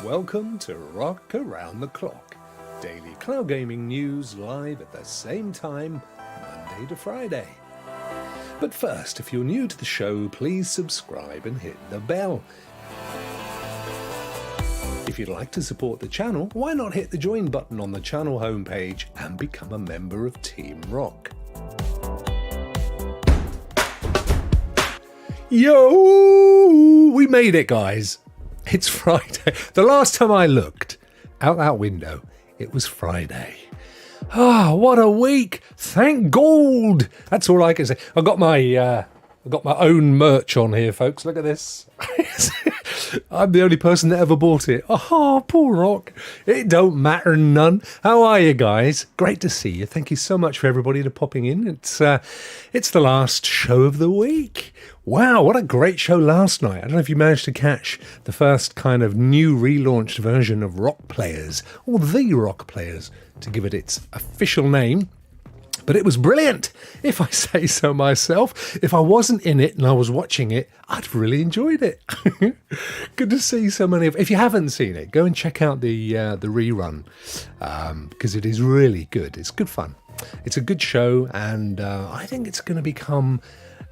Welcome to Rokk Around the Clock, daily cloud gaming news live at the same time, Monday to Friday. But first, if you're new to the show, please subscribe and hit the bell. If you'd like to support the channel, why not hit the join button on the channel homepage and become a member of Team Rokk. Yo! We made it, guys. It's Friday. The last time I looked out that window, it was Friday. What a week! Thank God! That's all I can say. I've got my own merch on here, folks. Look at this. I'm the only person that ever bought it. Oh, poor Rokk. It don't matter none. How are you guys? Great to see you. Thank you so much for everybody to popping in. It's the last show of the week. Wow, what a great show last night. I don't know if you managed to catch the first kind of new relaunched version of Rokk Players, or The Rokk Players, to give it its official name. But it was brilliant, if I say so myself. If I wasn't in it and I was watching it, I'd really enjoyed it. Good to see so many of. If you haven't seen it, go and check out the rerun, because it is really good. It's good fun. It's a good show, and I think it's going to become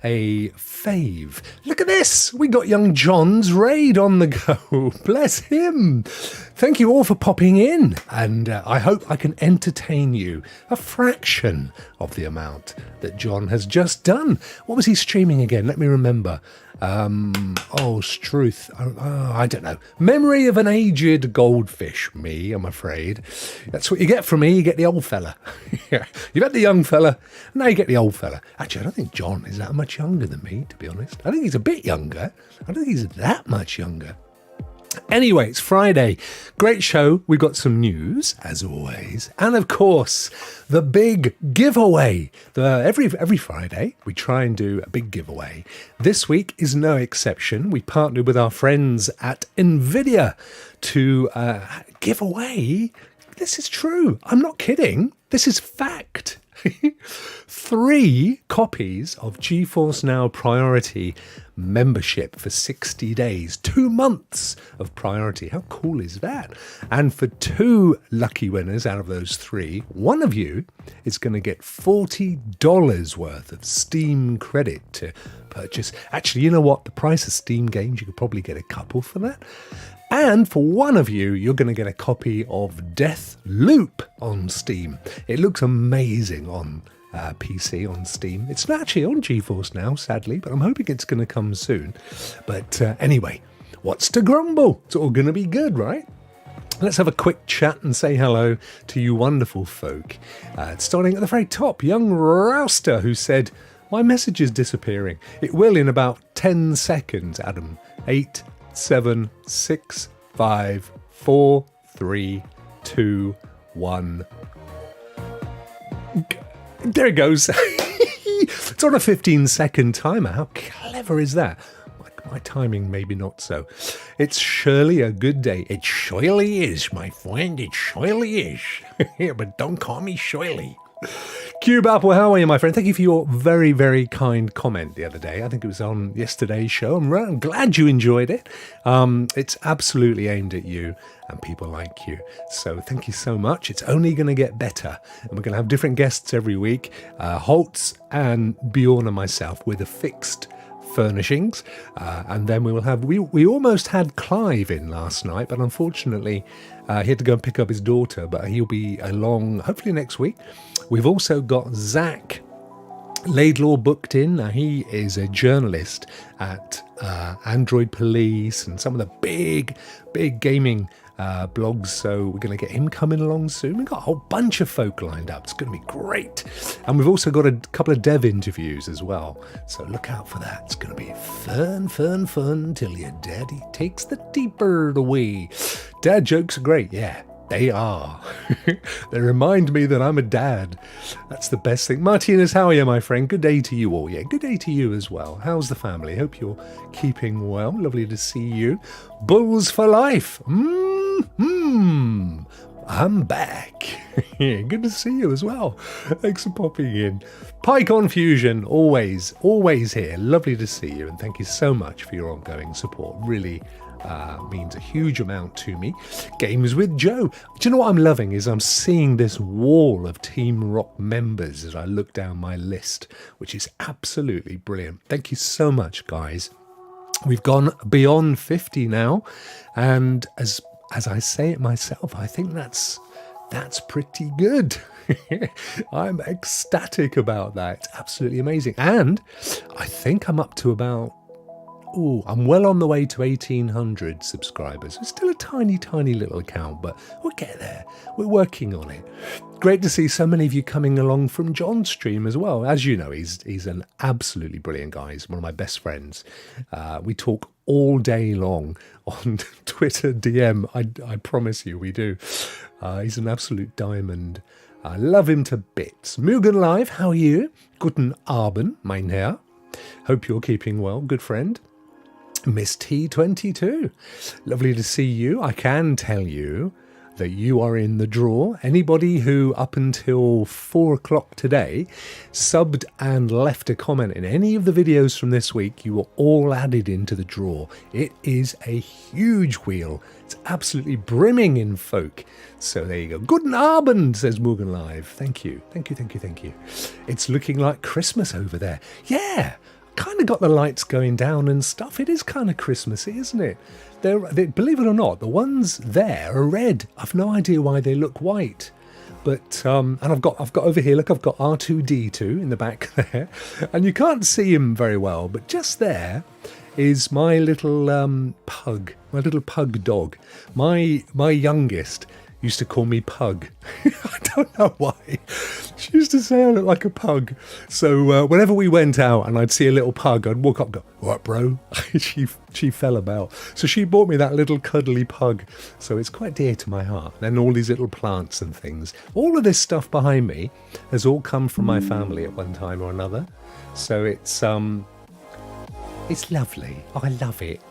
a fave. Look at this. We got young John's raid on the go. Bless him. Thank you all for popping in, and I hope I can entertain you a fraction of the amount that John has just done. What was he streaming again? Let me remember. Struth. I don't know. Memory of an aged goldfish. Me, I'm afraid. That's what you get from me. You get the old fella. Yeah. You've had the young fella. Now you get the old fella. Actually, I don't think John is that much younger than me, to be honest. I think he's a bit younger. I don't think he's that much younger. Anyway, it's Friday. Great show. We've got some news, as always. And of course, the big giveaway. Every Friday, we try and do a big giveaway. This week is no exception. We partnered with our friends at NVIDIA to give away. This is true. I'm not kidding. This is fact. 3 copies of Geforce Now Priority membership for 60 days, 2 months of Priority. How cool is that? And for 2 lucky winners out of those 3, one of you is going to get $40 worth of Steam credit to purchase. Actually, you know what? The price of Steam games, you could probably get a couple for that. And for one of you, you're going to get a copy of Death Loop on Steam. It looks amazing on PC on Steam. It's not actually on Geforce now, sadly, but I'm hoping it's going to come soon. But anyway, what's to grumble? It's all going to be good, right? Let's have a quick chat and say hello to you wonderful folk. Starting at the very top, young Rouster, who said, "My message is disappearing. It will in about 10 seconds, Adam. 8, 7, 6, 5, 4, 3, 2, 1. There it goes. It's on a 15-second timer. How clever is that? My timing, maybe not so. It's surely a good day. It surely is, my friend. It surely is. But don't call me Shirley. Cube Apple, how are you, my friend? Thank you for your very, very kind comment the other day. I think it was on yesterday's show. I'm glad you enjoyed it. It's absolutely aimed at you and people like you. So thank you so much. It's only going to get better. And we're going to have different guests every week. Holtz and Bjorn and myself with a fixed furnishings, and then we will have we almost had Clive in last night, but unfortunately he had to go and pick up his daughter, but he'll be along hopefully next week. We've also got Zach Laidlaw booked in. Now, he is a journalist at Android Police and some of the big gaming blogs, so we're going to get him coming along soon. We've got a whole bunch of folk lined up. It's going to be great. And we've also got a couple of dev interviews as well, so look out for that. It's going to be fun till your daddy takes the T-bird away. Dad jokes are great, yeah. They are. They remind me that I'm a dad. That's the best thing. Martinez, how are you, my friend? Good day to you all. Yeah, good day to you as well. How's the family? Hope you're keeping well. Lovely to see you. Bulls for life. I'm back. Good to see you as well. Thanks for popping in. PyCon Fusion, always here. Lovely to see you, and thank you so much for your ongoing support. Really means a huge amount to me. Games with Joe. Do you know what I'm loving is I'm seeing this wall of Team Rokk members as I look down my list, which is absolutely brilliant. Thank you so much, guys. We've gone beyond 50 now, and as I say it myself, I think that's pretty good. I'm ecstatic about that. It's absolutely amazing. And I think I'm up to about, I'm well on the way to 1,800 subscribers. It's still a tiny, tiny little account, but we'll get there. We're working on it. Great to see so many of you coming along from John's stream as well. As you know, he's an absolutely brilliant guy. He's one of my best friends. We talk all day long on Twitter DM. I promise you we do. He's an absolute diamond. I love him to bits. Mugen Live, how are you? Guten Abend, mein Herr. Hope you're keeping well, good friend. Miss T22, lovely to see you. I can tell you that you are in the draw. Anybody who up until 4 o'clock today subbed and left a comment in any of the videos from this week, you were all added into the draw. It is a huge wheel. It's absolutely brimming in folk. So there you go. Guten Abend, says Mugen Live. Thank you. Thank you, thank you, thank you. It's looking like Christmas over there. Yeah. Kind of got the lights going down and stuff. It is kind of Christmassy, isn't it? They, believe it or not, the ones there are red. I've no idea why they look white. But and I've got over here, look, I've got R2D2 in the back there, and you can't see him very well, but just there is my little pug dog. My youngest used to call me Pug. I don't know why. She used to say I look like a pug. So whenever we went out and I'd see a little pug, I'd walk up and go, "What, bro?" she fell about. So she bought me that little cuddly pug. So it's quite dear to my heart. Then all these little plants and things. All of this stuff behind me has all come from my family at one time or another. So it's lovely. I love it.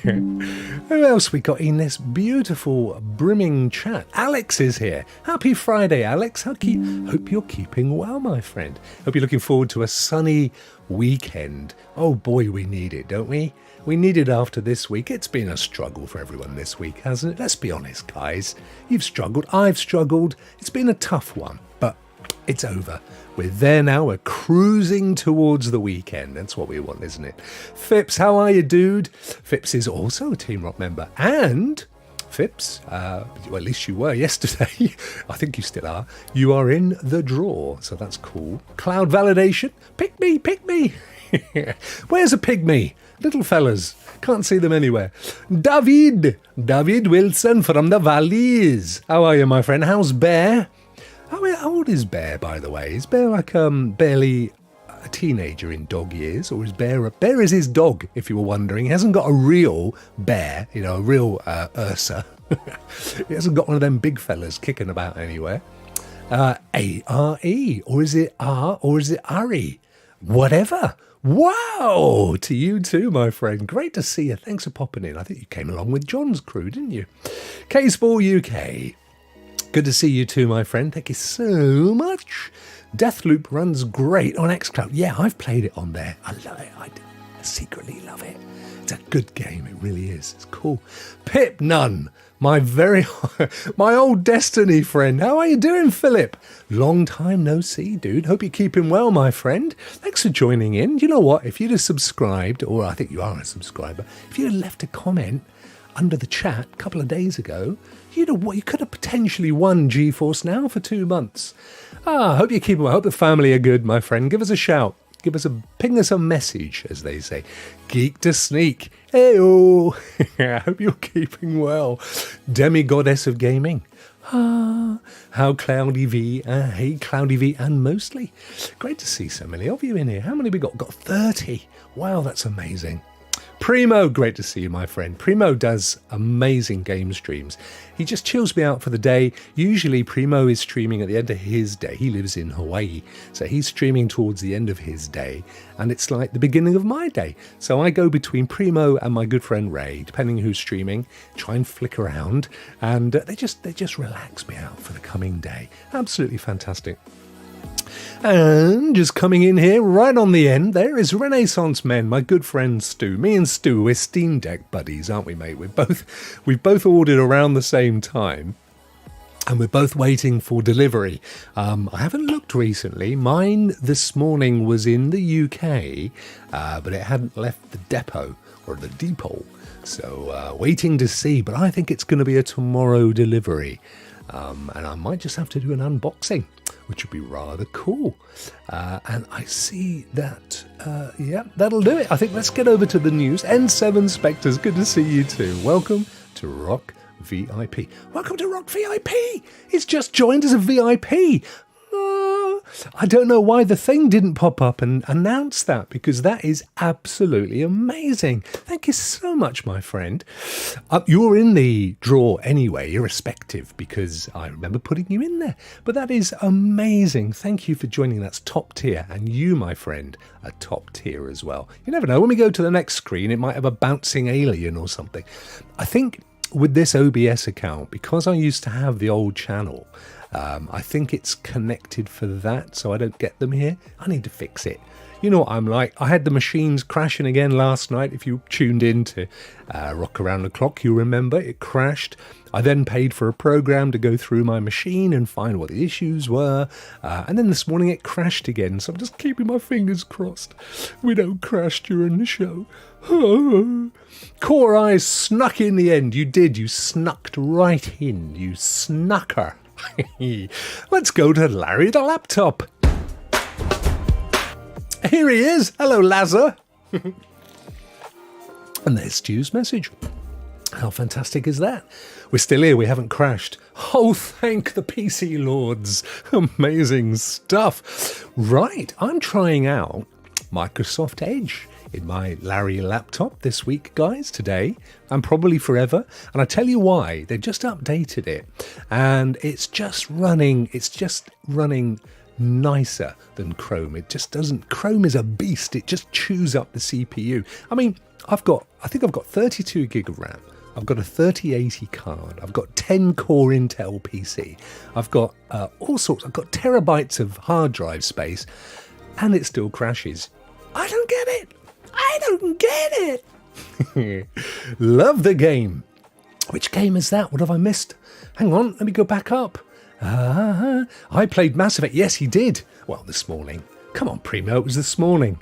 Who else we got in this beautiful, brimming chat? Alex is here. Happy Friday, Alex. Hope you're keeping well, my friend. Hope you're looking forward to a sunny weekend. Oh boy, we need it, don't we? We need it after this week. It's been a struggle for everyone this week, hasn't it? Let's be honest, guys. You've struggled. I've struggled. It's been a tough one, but it's over. We're there now. We're cruising towards the weekend. That's what we want, isn't it? Phipps, how are you, dude? Phipps is also a Team Rokk member. And Phipps, well, at least you were yesterday. I think you still are. You are in the draw, so that's cool. Cloud validation. Pick me, pick me. Where's a pygmy? Little fellas. Can't see them anywhere. David Wilson from the Valleys. How are you, my friend? How's Bear? How old is Bear, by the way? Is Bear like barely a teenager in dog years? Or is Bear... Bear is his dog, if you were wondering. He hasn't got a real bear, a real Ursa. He hasn't got one of them big fellas kicking about anywhere. A-R-E, or is it R, or is it Ari? Whatever. Wow! To you too, my friend. Great to see you. Thanks for popping in. I think you came along with John's crew, didn't you? K-Sport UK. Good to see you too, my friend. Thank you so much. Deathloop runs great on xCloud. Yeah, I've played it on there. I love it. I secretly love it. It's a good game. It really is. It's cool. Pip Nunn, my old Destiny friend. How are you doing, Philip? Long time no see, dude. Hope you're keeping well, my friend. Thanks for joining in. You know what? If you'd have subscribed, or I think you are a subscriber, if you'd have left a comment under the chat a couple of days ago, you could have potentially won Geforce Now for 2 months. I hope you're keeping well. I hope the family are good, my friend. Give us a shout. Ping us a message, as they say. Geek to sneak. Heyo. I hope you're keeping well. Demi-goddess of gaming. How Cloudy V. Hey, Cloudy V and Mostly. Great to see so many of you in here. How many we got? Got 30. Wow, that's amazing. Primo, great to see you, my friend. Primo does amazing game streams. He just chills me out for the day. Usually Primo is streaming at the end of his day. He lives in Hawaii, so he's streaming towards the end of his day, and it's like the beginning of my day. So I go between Primo and my good friend Ray, depending who's streaming, try and flick around, and they just relax me out for the coming day. Absolutely fantastic. And just coming in here right on the end, there is Renaissance Men, my good friend Stu. Me and Stu, we're Steam Deck buddies, aren't we, mate? We've both ordered around the same time, and we're both waiting for delivery. I haven't looked recently. Mine this morning was in the UK, but it hadn't left the depot or the depot. So waiting to see, but I think it's going to be a tomorrow delivery. And I might just have to do an unboxing, which would be rather cool. And I see that, yeah, that'll do it. I think let's get over to the news. N7 Spectres, good to see you too. Welcome to Rokk VIP. Welcome to Rokk VIP. He's just joined as a VIP. I don't know why the thing didn't pop up and announce that, because that is absolutely amazing. Thank you so much, my friend. You're in the draw anyway, irrespective, because I remember putting you in there. But that is amazing. Thank you for joining. That's top tier. And you, my friend, are top tier as well. You never know. When we go to the next screen, it might have a bouncing alien or something. I think with this OBS account, because I used to have the old channel, I think it's connected for that, so I don't get them here. I need to fix it. You know what I'm like. I had the machines crashing again last night. If you tuned in to Rokk Around the Clock, you remember it crashed. I then paid for a program to go through my machine and find what the issues were. And then this morning it crashed again, so I'm just keeping my fingers crossed we don't crash during the show. Core Eyes snuck in the end. You did. You snucked right in. You snucker. Let's go to Larry the Laptop. Here he is. Hello, Lazar. And there's Stu's message. How fantastic is that? We're still here. We haven't crashed. Oh, thank the PC lords. Amazing stuff. Right. I'm trying out Microsoft Edge in my Larry laptop this week, guys, today, and probably forever. And I tell you why. They just updated it, and it's just running nicer than Chrome. It just doesn't. Chrome is a beast. It just chews up the CPU. I mean, I think I've got 32 gig of RAM. I've got a 3080 card. I've got 10 core Intel PC. I've got all sorts. I've got terabytes of hard drive space, and it still crashes. I don't get it. I don't get it. Love the game. Which game is that? What have I missed? Hang on, let me go back up. I played Mass Effect. Yes, he did. Well, this morning. Come on, Primo, it was this morning.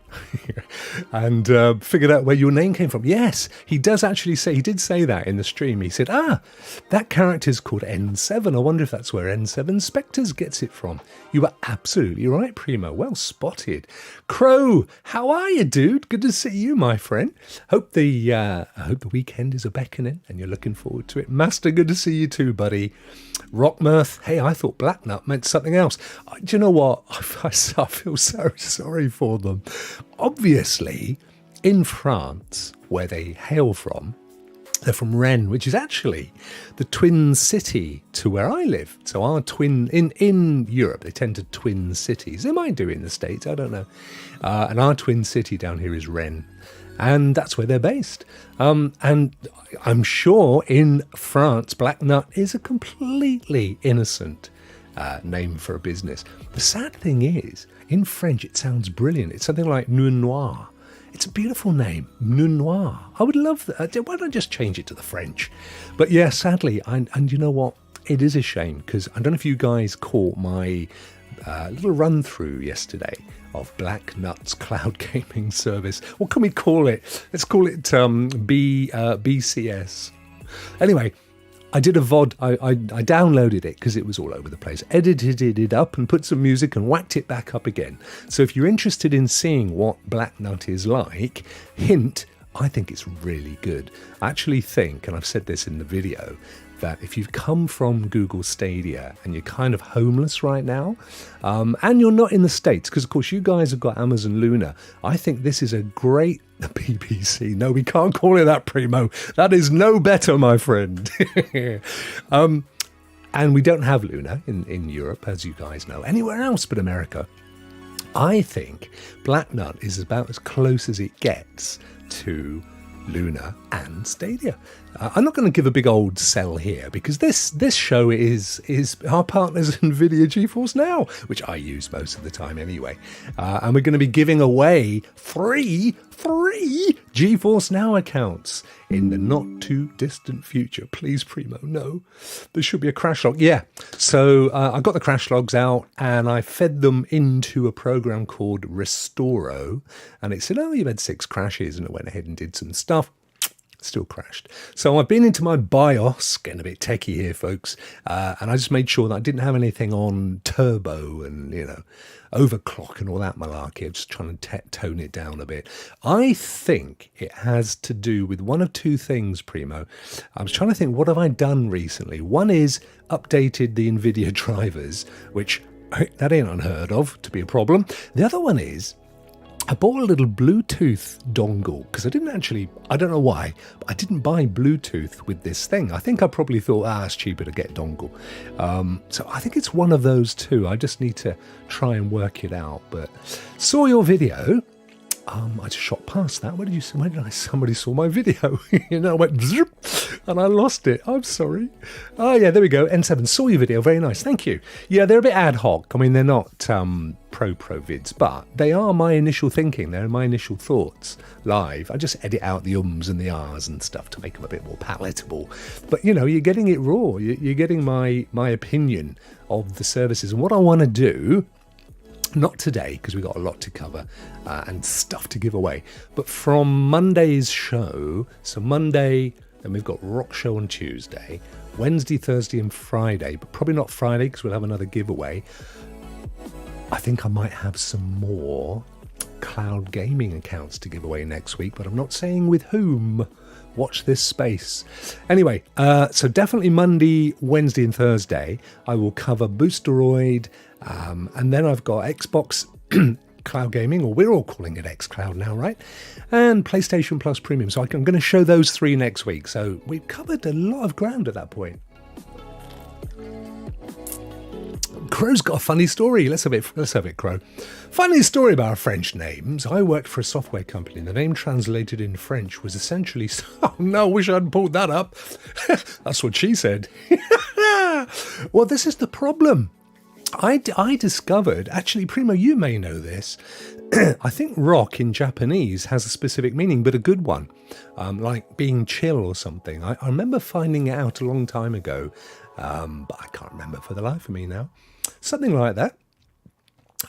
And figured out where your name came from. Yes, he does actually say, he did say that in the stream. He said, that character's called N7. I wonder if that's where N7 Spectres gets it from. You were absolutely right, Primo. Well spotted. Crow, how are you, dude? Good to see you, my friend. Hope the weekend is a beckoning and you're looking forward to it. Master, good to see you too, buddy. Rockmirth, hey, I thought Black Nut meant something else. Do you know what? I feel so sorry for them. Obviously, in France, where they hail from, they're from Rennes, which is actually the twin city to where I live. So our twin, in Europe, they tend to twin cities. They might do it in the States, I don't know. And our twin city down here is Rennes. And that's where they're based. And I'm sure in France, Black Nut is a completely innocent name for a business. The sad thing is, in French, it sounds brilliant. It's something like Nuit Noire. It's a beautiful name, Nuit Noire. I would love that. Why don't I just change it to the French? But yeah, sadly, and you know what? It is a shame, because I don't know if you guys caught my little run through yesterday of Black Nut's cloud gaming service. What can we call it? Let's call it BCS. Anyway, I did a VOD. I downloaded it because it was all over the place. Edited it up and put some music and whacked it back up again. So if you're interested in seeing what Black Nut is like, hint, I think it's really good. I actually think, and I've said this in the video, that if you've come from Google Stadia and you're kind of homeless right now, and you're not in the States, because of course you guys have got Amazon Luna, I think this is a great BBC. No, we can't call it that, Primo. That is no better, my friend. And we don't have Luna in Europe, as you guys know, anywhere else but America. I think Black Nut is about as close as it gets to Luna and Stadia. I'm not going to give a big old sell here because this show is our partners NVIDIA Geforce Now, which I use most of the time anyway. And we're going to be giving away free Geforce Now accounts in the not too distant future. Please, Primo, no. There should be a crash log. Yeah. So I got the crash logs out and I fed them into a program called Restoro. And it said, oh, you've had 6 crashes. And I went ahead and did some stuff. Still crashed. So I've been into my BIOS, getting a bit techie here, folks, and I just made sure that I didn't have anything on turbo and, overclock and all that malarkey. I'm just trying to tone it down a bit. I think it has to do with one of 2 things, Primo. I was trying to think, what have I done recently? One is updated the NVIDIA drivers, which that ain't unheard of to be a problem. The other one is I bought a little Bluetooth dongle because I don't know why, but I didn't buy Bluetooth with this thing. I think I probably thought, it's cheaper to get dongle. So I think it's one of those 2. I just need to try and work it out. But saw your video. I just shot past that. Where did somebody saw my video? I went zip, and I lost it. I'm sorry. Oh yeah, there we go. N7 saw your video. Very nice. Thank you. Yeah, they're a bit ad hoc. I mean, they're not pro vids, but they are my initial thinking. They're my initial thoughts live. I just edit out the ums and the ahs and stuff to make them a bit more palatable. But you're getting it raw. You're getting my opinion of the services and what I want to do. Not today, because we've got a lot to cover and stuff to give away. But from Monday's show, so Monday, then we've got Rokk show on Tuesday, Wednesday, Thursday and Friday, but probably not Friday because we'll have another giveaway. I think I might have some more cloud gaming accounts to give away next week, but I'm not saying with whom. Watch this space. Anyway, so definitely Monday, Wednesday and Thursday, I will cover Boosteroid, and then I've got Xbox Cloud Gaming, or we're all calling it xCloud now, right? And PlayStation Plus Premium. So I'm going to show those 3 next week. So we've covered a lot of ground at that point. Crow's got a funny story. Let's have it, Crow. Funny story about our French names. I worked for a software company. The name translated in French was essentially... Oh, no, I wish I hadn't pulled that up. That's what she said. Well, this is the problem. I discovered... Actually, Primo, you may know this. I think Rokk in Japanese has a specific meaning, but a good one. Like being chill or something. I remember finding it out a long time ago. But I can't remember for the life of me now. Something like that.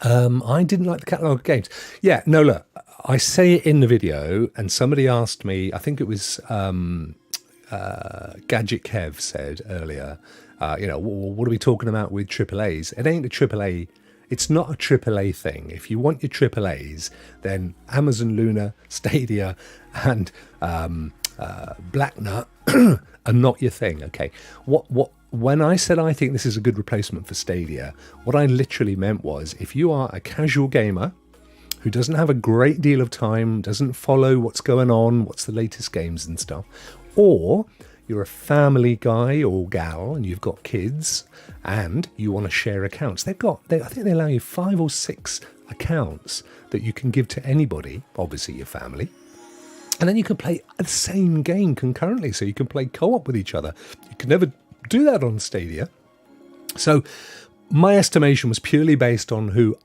I didn't like the catalogue of games. Yeah, no, look, I say it in the video, and somebody asked me, I think it was Gadget Kev said earlier, what are we talking about with AAAs? It ain't a AAA. It's not a AAA thing. If you want your AAAs, then Amazon Luna, Stadia, and Black Nut are not your thing. Okay, when I said I think this is a good replacement for Stadia, what I literally meant was if you are a casual gamer who doesn't have a great deal of time, doesn't follow what's going on, what's the latest games and stuff, or you're a family guy or gal and you've got kids and you want to share accounts, I think they allow you 5 or 6 accounts that you can give to anybody, obviously your family. And then you can play the same game concurrently, so you can play co-op with each other. You can never do that on Stadia. So my estimation was purely based on who,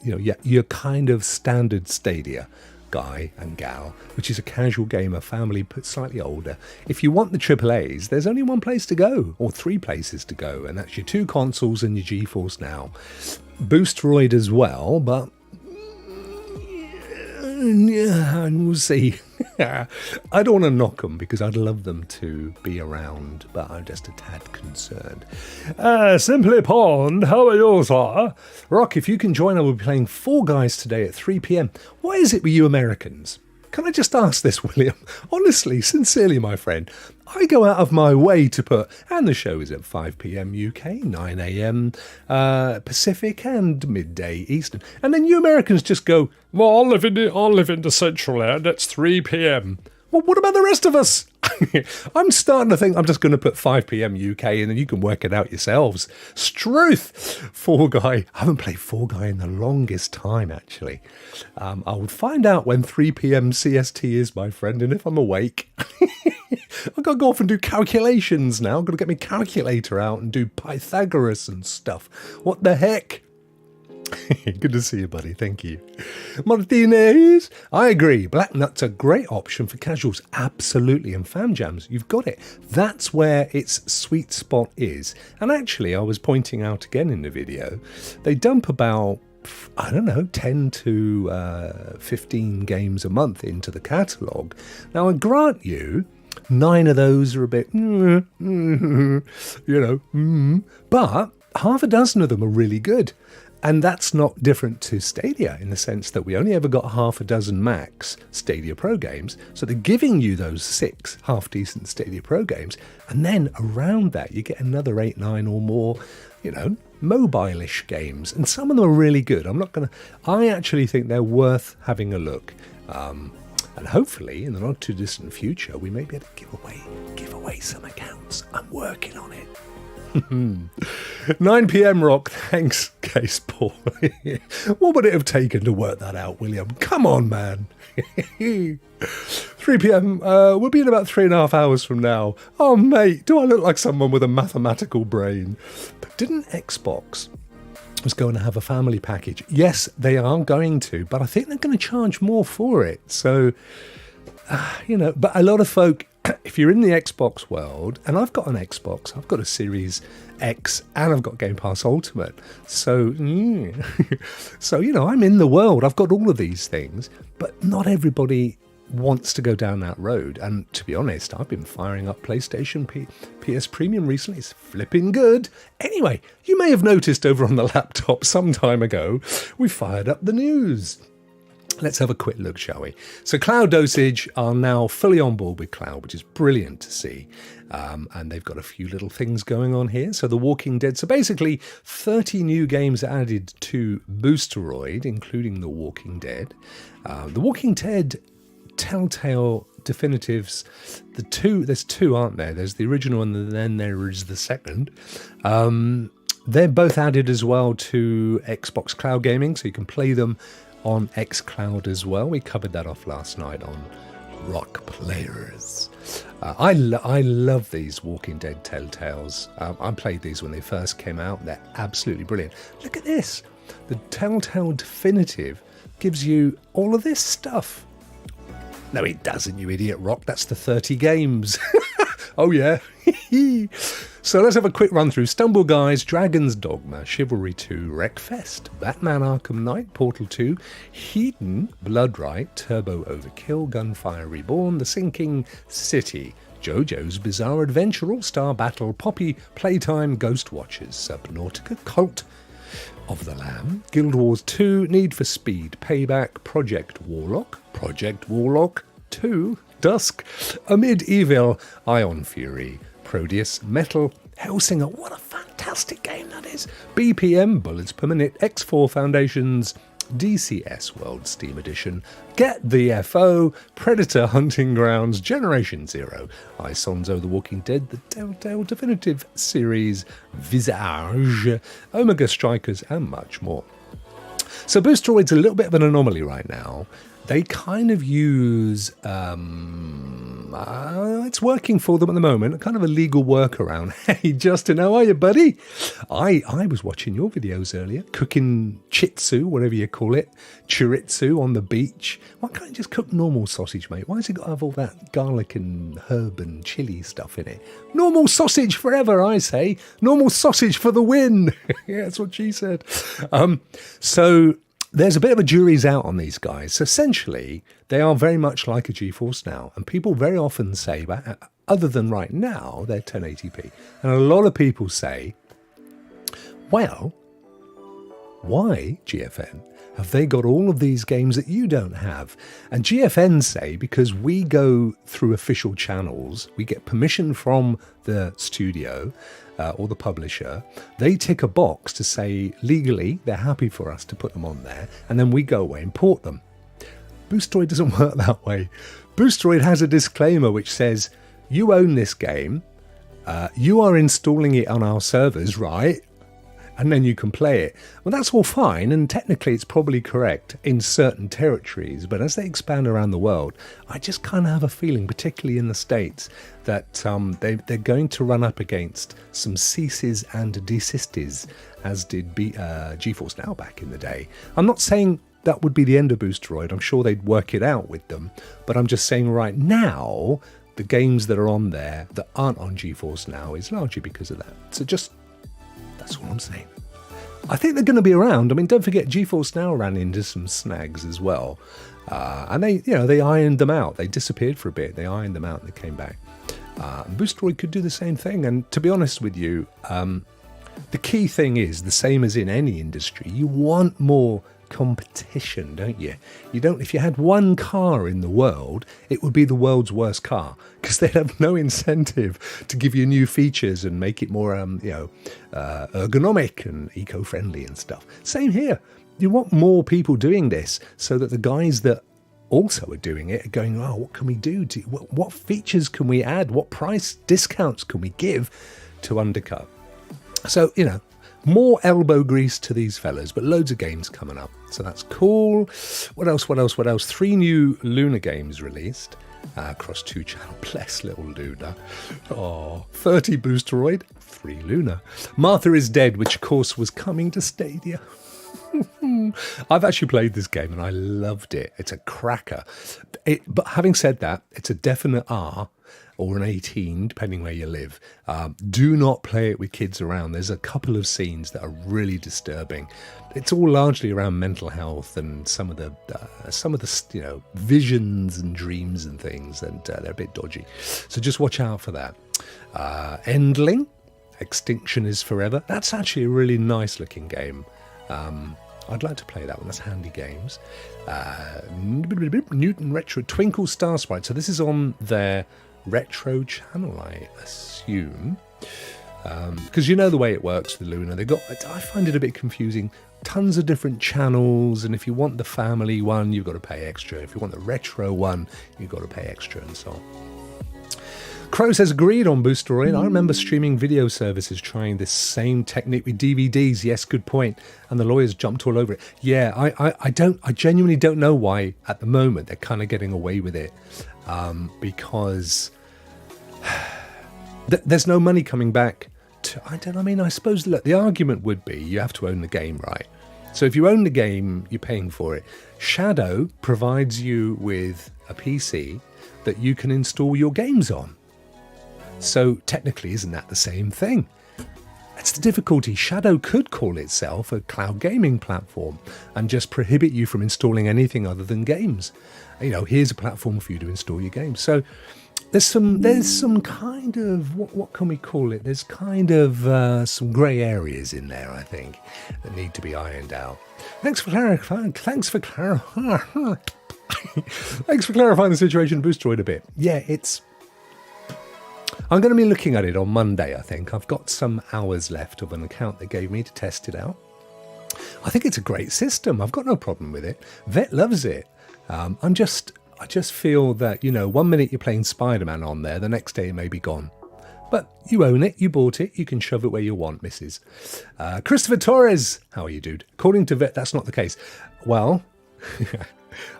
your kind of standard Stadia guy and gal, which is a casual gamer, family, but slightly older. If you want the AAAs, there's only one place to go, or 3 places to go, and that's your 2 consoles and your Geforce Now. Boosteroid as well, but yeah, we'll see. I don't want to knock them because I'd love them to be around, but I'm just a tad concerned. Simply Pond, how are you, sir? Rokk, if you can join, I will be playing Fall Guys today at 3 p.m. What is it with you Americans? Can I just ask this, William? Honestly, sincerely, my friend, I go out of my way to put, and the show is at 5 p.m. UK, 9 a.m. Pacific, and midday Eastern. And then you Americans just go, well, I'll live in the central end, it's 3 p.m. Well, what about the rest of us? I'm starting to think I'm just going to put 5 p.m. UK and then you can work it out yourselves. Struth! Fall Guy. I haven't played Fall Guy in the longest time, actually. I will find out when 3 p.m. CST is, my friend, and if I'm awake. I've got to go off and do calculations now. I've got to get my calculator out and do Pythagoras and stuff. What the heck? Good to see you, buddy. Thank you. Martinez. I agree. Black Nut's a great option for casuals. Absolutely. And fam jams. You've got it. That's where its sweet spot is. And actually, I was pointing out again in the video, they dump about, I don't know, 10 to 15 games a month into the catalogue. Now, I grant you, 9 of those are a bit, but half a dozen of them are really good. And that's not different to Stadia in the sense that we only ever got half a dozen max Stadia Pro games. So they're giving you those 6 half-decent Stadia Pro games. And then around that, you get another 8, 9 or more, mobile-ish games. And some of them are really good. I actually think they're worth having a look. And hopefully, in the not too distant future, we may be able to give away some accounts. I'm working on it. 9 p.m. Rokk, thanks, Case Paul. What would it have taken to work that out, William? Come on, man. 3 p.m. We'll be in about 3.5 hours from now. Oh, mate, do I look like someone with a mathematical brain? But didn't Xbox was going to have a family package? Yes, they are going to, but I think they're going to charge more for it. So, but a lot of folk, if you're in the Xbox world, and I've got an Xbox, I've got a Series X, and I've got Game Pass Ultimate. So, I'm in the world. I've got all of these things, but not everybody wants to go down that road. And to be honest, I've been firing up PlayStation PS Premium recently. It's flipping good. Anyway, you may have noticed over on the laptop some time ago, we fired up the news. Let's have a quick look, shall we? So Cloud Dosage are now fully on board with Cloud, which is brilliant to see. And they've got a few little things going on here. So The Walking Dead. So basically, 30 new games added to Boosteroid, including The Walking Dead. The Walking Dead Telltale Definitives. There's 2, aren't there? There's the original and then there is the second. They're both added as well to Xbox Cloud Gaming, so you can play them on xCloud as well. We covered that off last night on Rokk Players. I love these Walking Dead Telltales. I played these when they first came out. They're absolutely brilliant. Look at this. The Telltale Definitive gives you all of this stuff. No, it doesn't, you idiot, Rokk. That's the 30 games. Oh, yeah. So let's have a quick run through. Stumble Guys, Dragon's Dogma, Chivalry 2, Wreckfest, Batman Arkham Knight, Portal 2, Hedon, Bloodright, Turbo Overkill, Gunfire Reborn, The Sinking City, JoJo's Bizarre Adventure, All-Star Battle, Poppy Playtime, Ghost Watchers, Subnautica, Cult of the Lamb, Guild Wars 2, Need for Speed, Payback, Project Warlock 2, Dusk, Amid Evil, Ion Fury, Proteus, Metal, Hellsinger, what a fantastic game that is, BPM, Bullets Per Minute, X4 Foundations, DCS World Steam Edition, Get the FO, Predator Hunting Grounds, Generation Zero, Isonzo The Walking Dead, the Telltale Definitive Series, Visage, Omega Strikers, and much more. So Boosteroid's a little bit of an anomaly right now. They kind of use, it's working for them at the moment, kind of a legal workaround. Hey, Justin, how are you, buddy? I was watching your videos earlier, cooking chitsu, whatever you call it, chorizo on the beach. Why can't you just cook normal sausage, mate? Why has it got to have all that garlic and herb and chili stuff in it? Normal sausage forever, I say. Normal sausage for the win. Yeah, that's what she said. So there's a bit of a jury's out on these guys. So essentially, they are very much like a Geforce Now. And people very often say, but other than right now, they're 1080p. And a lot of people say, well, why, GFN, Have they got all of these games that you don't have? And GFN say, because we go through official channels, we get permission from the studio or the publisher, they tick a box to say legally they're happy for us to put them on there, and then we go away and port them. Boostroid doesn't work that way. Boostroid has a disclaimer which says, you own this game, you are installing it on our servers, right? And then you can play it. Well, that's all fine, and technically it's probably correct in certain territories, but as they expand around the world, I just kind of have a feeling, particularly in the States, that they're going to run up against some ceases and desistes, as did Geforce Now back in the day. I'm not saying that would be the end of Boostroid. I'm sure they'd work it out with them, but I'm just saying right now, the games that are on there that aren't on Geforce Now is largely because of that. So that's all I'm saying. I think they're going to be around. I mean, don't forget, Geforce Now ran into some snags as well. And they ironed them out. They disappeared for a bit. They ironed them out and they came back. Boostroid could do the same thing. And to be honest with you, the key thing is the same as in any industry. You want more competition, don't you? You don't. If you had one car in the world, it would be the world's worst car, because they'd have no incentive to give you new features and make it more ergonomic and eco-friendly and stuff. Same here. You want more people doing this so that the guys that also are doing it are going, oh, what can we do? What features can we add? What price discounts can we give to undercut? So, more elbow grease to these fellas, but loads of games coming up. So that's cool. What else? 3 new Luna games released across 2 channels. Bless little Luna. Oh, 30 Boostroid, 3 Luna. Martha is Dead, which of course was coming to Stadia. I've actually played this game and I loved it. It's a cracker. But having said that, it's a definite R or an 18, depending where you live. Do not play it with kids around. There's a couple of scenes that are really disturbing. It's all largely around mental health and some of the visions and dreams and things, and they're a bit dodgy. So just watch out for that. Endling, Extinction is Forever. That's actually a really nice looking game. I'd like to play that one. That's Handy Games. Newton Retro Twinkle Star Sprite. So this is on their retro channel, I assume, because you know the way it works with Luna. I find it a bit confusing. Tons of different channels, and if you want the family one, you've got to pay extra. If you want the retro one, you've got to pay extra, and so on. Crow says, agreed on Boostroid. I remember streaming video services trying this same technique with DVDs. Yes, good point. And the lawyers jumped all over it. Yeah, I genuinely don't know why at the moment they're kind of getting away with it, because there's no money coming back. I suppose, look, the argument would be you have to own the game, right? So if you own the game, you're paying for it. Shadow provides you with a PC that you can install your games on. So technically, isn't that the same thing? That's the difficulty. Shadow could call itself a cloud gaming platform and just prohibit you from installing anything other than games. Here's a platform for you to install your games. So there's some kind of, what can we call it? There's kind of some grey areas in there, I think, that need to be ironed out. Thanks for clarifying the situation, Boostroid, a bit. Yeah, I'm going to be looking at it on Monday, I think. I've got some hours left of an account they gave me to test it out. I think it's a great system. I've got no problem with it. Vet loves it. I just feel that, 1 minute you're playing Spider-Man on there, the next day it may be gone. But you own it, you bought it, you can shove it where you want, missus. Christopher Torres, how are you, dude? According to Vet, that's not the case. Well,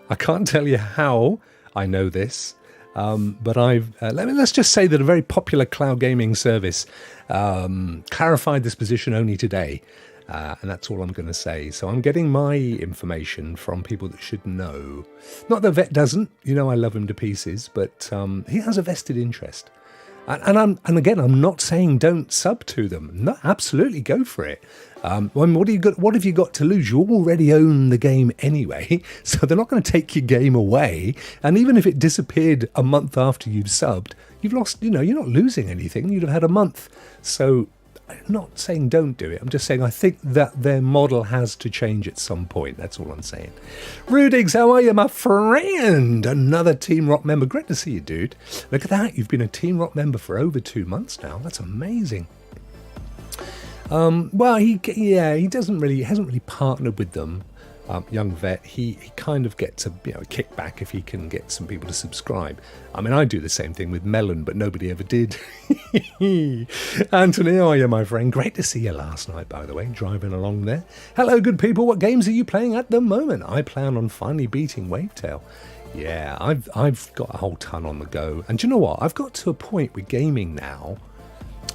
I can't tell you how I know this. But let's just say that a very popular cloud gaming service clarified this position only today, and that's all I'm going to say. So I'm getting my information from people that should know. Not that Vet doesn't, I love him to pieces, but he has a vested interest. And again, I'm not saying don't sub to them. No, absolutely go for it. What have you got to lose? You already own the game anyway, so they're not going to take your game away. And even if it disappeared a month after you've subbed, you've lost. You're not losing anything. You'd have had a month. So I'm not saying don't do it. I'm just saying I think that their model has to change at some point. That's all I'm saying. Rudigs, how are you, my friend? Another Team Rokk member. Great to see you, dude. Look at that. You've been a Team Rokk member for over 2 months now. That's amazing. Well, he hasn't really partnered with them. Young vet, he kind of gets a kickback if he can get some people to subscribe. I mean, I do the same thing with Melon, but nobody ever did. Anthony, how are you, my friend? Great to see you last night, by the way, driving along there. Hello, good people. What games are you playing at the moment? I plan on finally beating Wavetail. Yeah, I've got a whole ton on the go. And do you know what? I've got to a point with gaming now.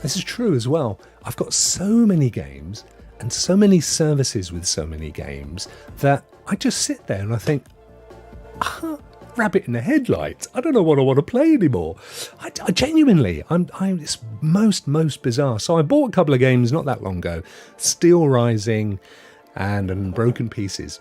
This is true as well. I've got so many games and so many services with so many games that I just sit there and I think, rabbit in the headlights. I don't know what I want to play anymore. I genuinely, it's most bizarre. So I bought a couple of games not that long ago, Steel Rising and Unbroken Pieces.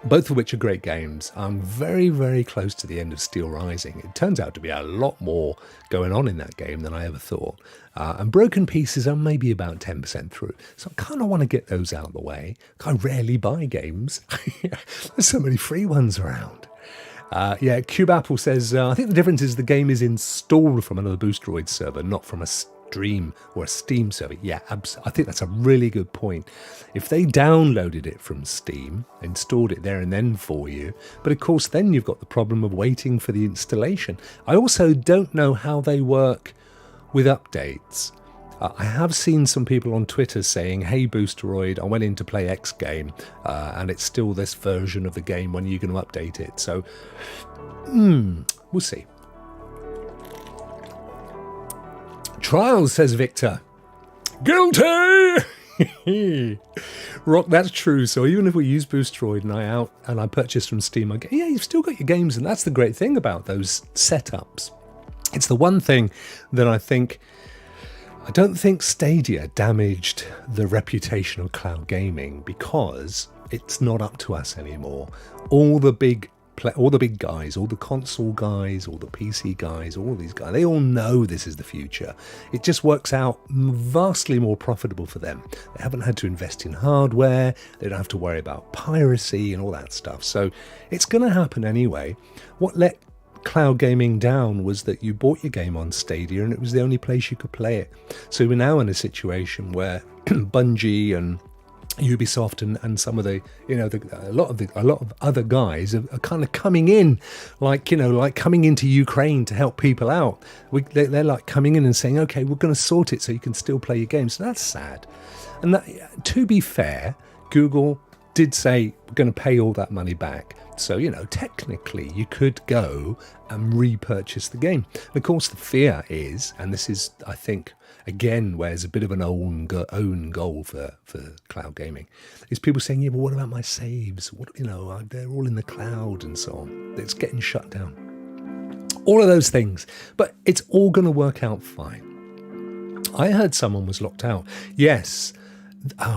Both of which are great games. I'm very, very close to the end of Steel Rising. It turns out to be a lot more going on in that game than I ever thought. And Broken Pieces are maybe about 10% through. So I kind of want to get those out of the way. I rarely buy games. There's so many free ones around. Cube Apple says, I think the difference is the game is installed from another Boostroid server, not from a Stream or a Steam server. Yeah, I think that's a really good point. If they downloaded it from Steam, installed it there and then for you, but of course then you've got the problem of waiting for the installation. I also don't know how they work with updates. I have seen some people on Twitter saying, hey Boosteroid, I went in to play X game and it's still this version of the game, when are you going to update it? So, we'll see. Trials, says Victor. Guilty! Rokk, that's true. So even if we use Boosteroid and I purchase from Steam, I get, yeah, you've still got your games, and that's the great thing about those setups. It's the one thing that I don't think Stadia damaged the reputation of cloud gaming, because it's not up to us anymore. All the big guys, all the console guys, all the PC guys, all these guys, they all know this is the future. It just works out vastly more profitable for them. They haven't had to invest in hardware. They don't have to worry about piracy and all that stuff. So it's going to happen anyway. What let cloud gaming down was that you bought your game on Stadia and it was the only place you could play it. So we're now in a situation where Bungie and Ubisoft and some of the, a lot of other guys are kind of coming in, like coming into Ukraine to help people out. They're like coming in and saying, okay, we're going to sort it so you can still play your games. So that's sad. And that, to be fair, Google did say we're going to pay all that money back. So, technically you could go and repurchase the game. And of course, the fear is, and this is, I think, again, where there's a bit of an own goal for cloud gaming, is people saying, yeah, but what about my saves? They're all in the cloud and so on. It's getting shut down. All of those things. But it's all going to work out fine. I heard someone was locked out. Yes.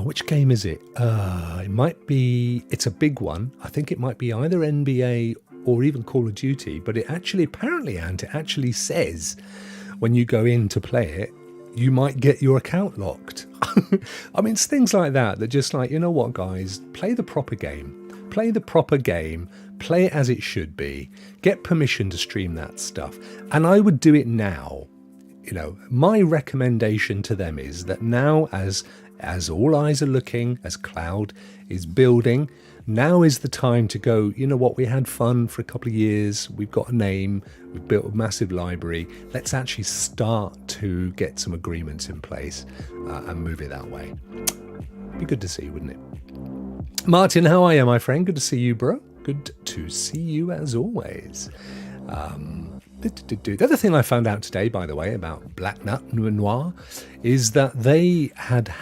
Which game is it? It's a big one. I think it might be either NBA or even Call of Duty, but it actually says when you go in to play it, you might get your account locked. I mean, it's things like that just like, you know what, guys, play the proper game. Play it as it should be. Get permission to stream that stuff. And I would do it now. My recommendation to them is that now, as all eyes are looking, as cloud is building, now is the time to go, you know what, we had fun for a couple of years, we've got a name, we've built a massive library, let's actually start to get some agreements in place and move it that way. Be good to see you, wouldn't it? Martin, how are you, my friend? Good to see you, bro. Good to see you as always. The other thing I found out today, by the way, about Black Nut Noir is that they had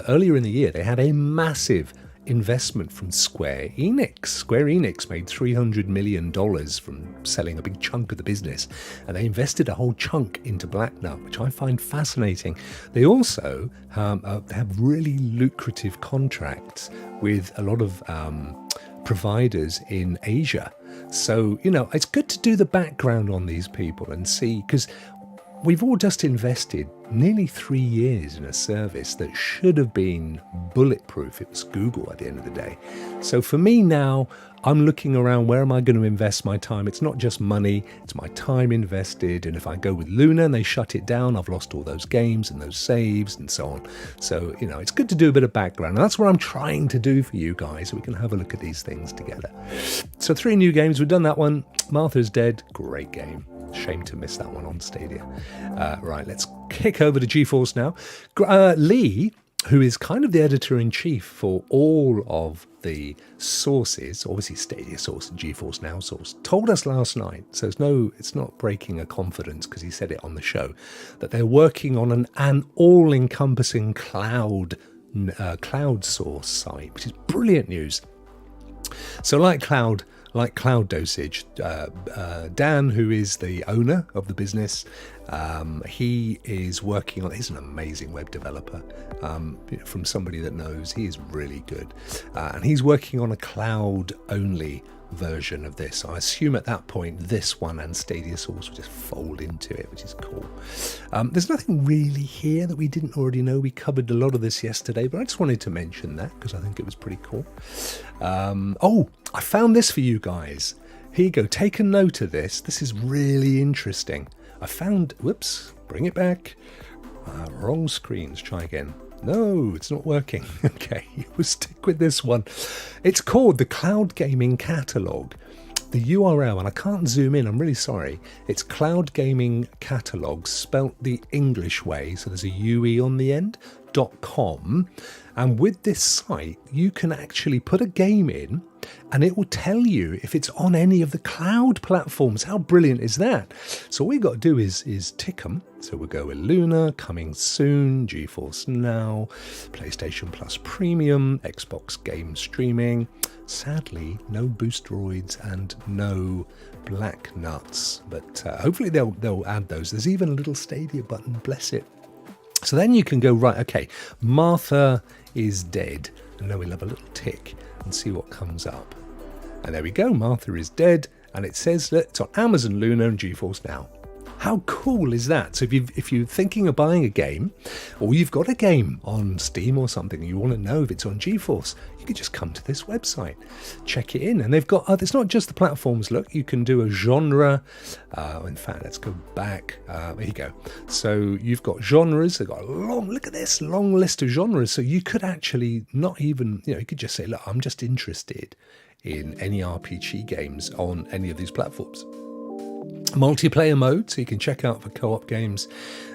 earlier in the year, they had a massive investment from Square Enix. Square Enix made $300 million from selling a big chunk of the business, and they invested a whole chunk into Black Nut, which I find fascinating. They also have really lucrative contracts with a lot of providers in Asia. So, it's good to do the background on these people and see, because we've all just invested nearly 3 years in a service that should have been bulletproof. It was Google at the end of the day. So for me now, I'm looking around, where am I going to invest my time? It's not just money, it's my time invested. And if I go with Luna and they shut it down, I've lost all those games and those saves and so on. So, it's good to do a bit of background. And that's what I'm trying to do for you guys, so we can have a look at these things together. So 3 new games. We've done that one. Martha's Dead, great game. Shame to miss that one on Stadia. Right, let's kick over to Geforce Now. Lee, who is kind of the editor-in-chief for all of the sources, obviously Stadia source and Geforce Now source, told us last night, so it's not breaking a confidence because he said it on the show, that they're working on an all-encompassing cloud source site, which is brilliant news. So like cloud dosage, Dan, who is the owner of the business, he is working on, he's an amazing web developer, from somebody that knows, he is really good, and he's working on a cloud only version of this. I assume at that point this one and Stadia Source will just fold into it, which is cool. There's nothing really here that we didn't already know. We covered a lot of this yesterday, but I just wanted to mention that because I think it was pretty cool. I found this for you guys. Here you go, take a note of this. This is really interesting. I found, whoops, bring it back. Wrong screens, try again. No, it's not working. Okay, we'll stick with this one. It's called the Cloud Gaming Catalog. The URL, and I can't zoom in, I'm really sorry. It's Cloud Gaming Catalog, spelt the English way, so there's a UE on the end, .com. And with this site, you can actually put a game in and it will tell you if it's on any of the cloud platforms. How brilliant is that? So all we've got to do is tick them. So we'll go with Luna, coming soon, Geforce Now, PlayStation Plus Premium, Xbox game streaming. Sadly, no Boostroids and no Black Nuts, but hopefully they'll add those. There's even a little Stadia button, bless it. So then you can go, right, okay, Martha is dead. And then we'll have a little tick and see what comes up. And there we go, Martha is dead. And it says that it's on Amazon, Luna and Geforce Now. How cool is that? So if you're thinking of buying a game, or you've got a game on Steam or something, and you want to know if it's on GeForce, you could just come to this website, check it in. And they've got, it's not just the platforms, look, you can do a genre. In fact, let's go back. There you go. So you've got genres. They've got a look at this, long list of genres. So you could actually not even, you could just say, look, I'm just interested in any RPG games on any of these platforms. Multiplayer mode, so you can check out for co-op games,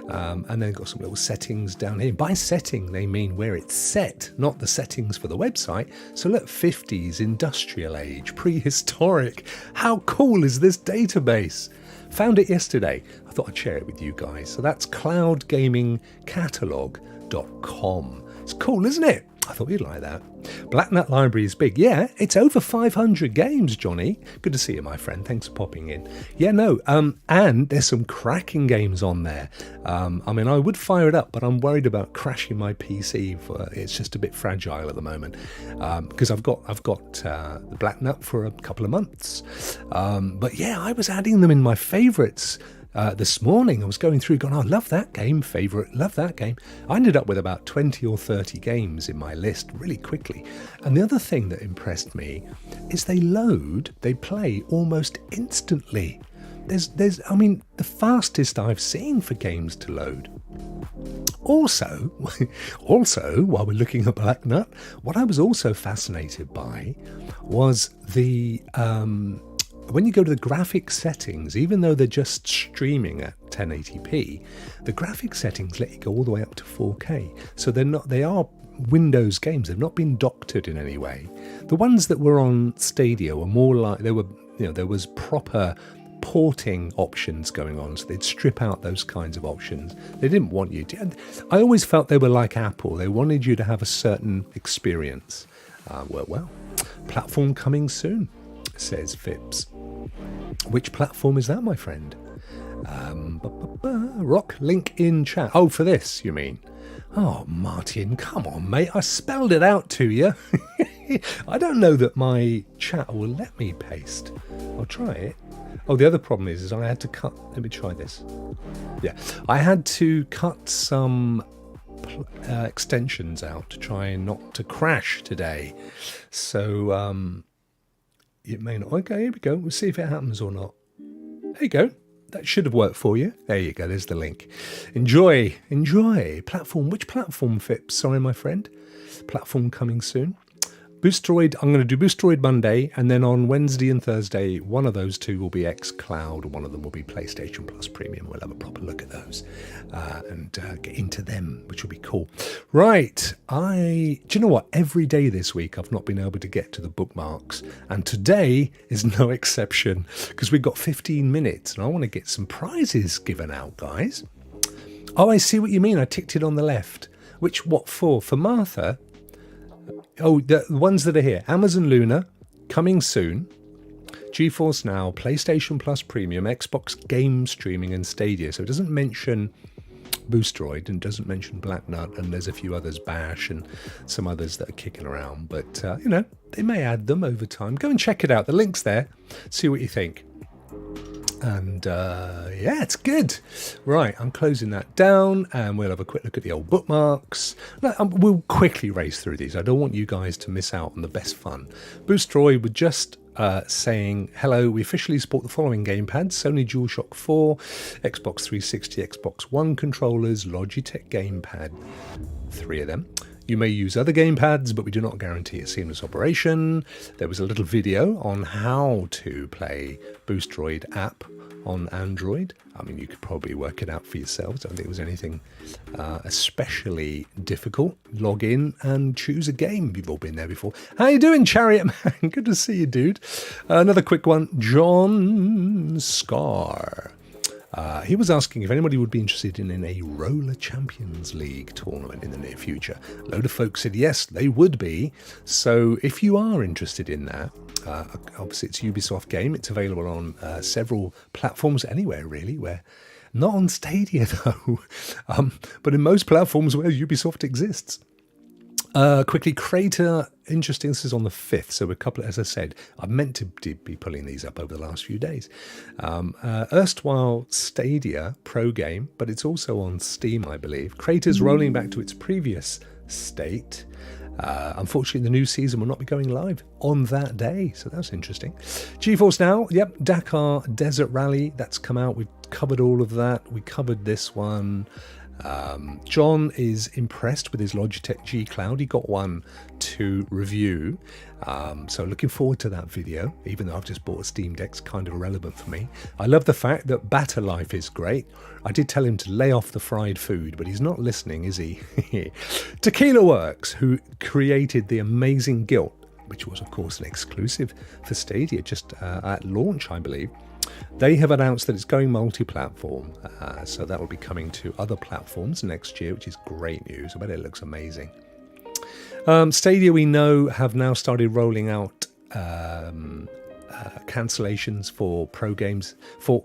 and then got some little settings down here. By setting, they mean where it's set, not the settings for the website. So look, 50s, industrial age, prehistoric. How cool is this database? Found it yesterday. I thought I'd share it with you guys. So that's cloudgamingcatalog.com. It's cool, isn't it? I thought you'd like that. Black Nut Library is big. Yeah, it's over 500 games, Johnny. Good to see you, my friend. Thanks for popping in. Yeah, no, and there's some cracking games on there. I mean, I would fire it up, but I'm worried about crashing my PC. It's just a bit fragile at the moment, because I've got the Black Nut for a couple of months. But yeah, I was adding them in my favourites. This morning I was going through going, I love that game, favourite, love that game. I ended up with about 20 or 30 games in my list really quickly. And the other thing that impressed me is they play almost instantly. There's I mean, the fastest I've seen for games to load. Also, while we're looking at Black Nut, what I was also fascinated by was the when you go to the graphic settings, even though they're just streaming at 1080p, the graphic settings let you go all the way up to 4K. So they are Windows games. They've not been doctored in any way. The ones that were on Stadia were more like there was proper porting options going on, so they'd strip out those kinds of options. They didn't want you to. I always felt they were like Apple. They wanted you to have a certain experience. Well, platform coming soon, says Phipps. Which platform is that, my friend? Rokk, link in chat. Oh, for this, you mean? Oh, Martin, come on, mate. I spelled it out to you. I don't know that my chat will let me paste. I'll try it. Oh, the other problem is I had to cut. Let me try this. Yeah, I had to cut some extensions out to try not to crash today. So it may not. Okay, here we go. We'll see if it happens or not. There you go. That should have worked for you. There you go. There's the link. Enjoy. Platform. Which platform, Phipps? Sorry, my friend. Platform coming soon. Boostroid, I'm going to do Boostroid Monday, and then on Wednesday and Thursday, one of those two will be xCloud, one of them will be PlayStation Plus Premium. We'll have a proper look at those and get into them, which will be cool. Right, do you know what? Every day this week, I've not been able to get to the bookmarks, and today is no exception, because we've got 15 minutes, and I want to get some prizes given out, guys. Oh, I see what you mean. I ticked it on the left. What for? For Martha? Oh, the ones that are here. Amazon Luna, coming soon. Geforce Now, PlayStation Plus Premium, Xbox Game Streaming, and Stadia. So it doesn't mention Boostroid and doesn't mention Black Nut, and there's a few others, Bash, and some others that are kicking around. But, they may add them over time. Go and check it out. The link's there. See what you think. And it's good. Right, I'm closing that down, and we'll have a quick look at the old bookmarks. We'll quickly race through these. I don't want you guys to miss out on the best fun. Boostroid would just saying, hello, we officially support the following gamepads: Sony DualShock 4, Xbox 360, Xbox One controllers, Logitech gamepad, 3 of them. You may use other gamepads, but we do not guarantee a seamless operation. There was a little video on how to play Boostroid app on Android. I mean, you could probably work it out for yourselves. I don't think it was anything especially difficult. Log in and choose a game. You've all been there before. How you doing, Chariot Man? Good to see you, dude. Another quick one. John Scar. He was asking if anybody would be interested in a Roller Champions League tournament in the near future. A load of folks said yes, they would be. So if you are interested in that, obviously it's a Ubisoft game. It's available on several platforms, anywhere really, where not on Stadia though, but in most platforms where Ubisoft exists. Quickly, Crater, interesting, this is on the 5th, so a couple, as I said, I meant to be pulling these up over the last few days. Erstwhile Stadia Pro game, but it's also on Steam, I believe. Crater's rolling back to its previous state. Unfortunately, the new season will not be going live on that day, so that's interesting. Geforce Now, yep, Dakar Desert Rally, that's come out. We've covered all of that. We covered this one. John is impressed with his Logitech G Cloud. He got one to review, so looking forward to that video, even though I've just bought a Steam Deck. It's kind of irrelevant for me. I love the fact that Batter Life is great. I did tell him to lay off the fried food, but he's not listening, is he? Tequila Works, who created the amazing Guilt, which was of course an exclusive for Stadia just at launch, I believe. They have announced that it's going multi-platform, so that will be coming to other platforms next year, which is great news. I bet it looks amazing. Stadia, we know, have now started rolling out cancellations for pro games, for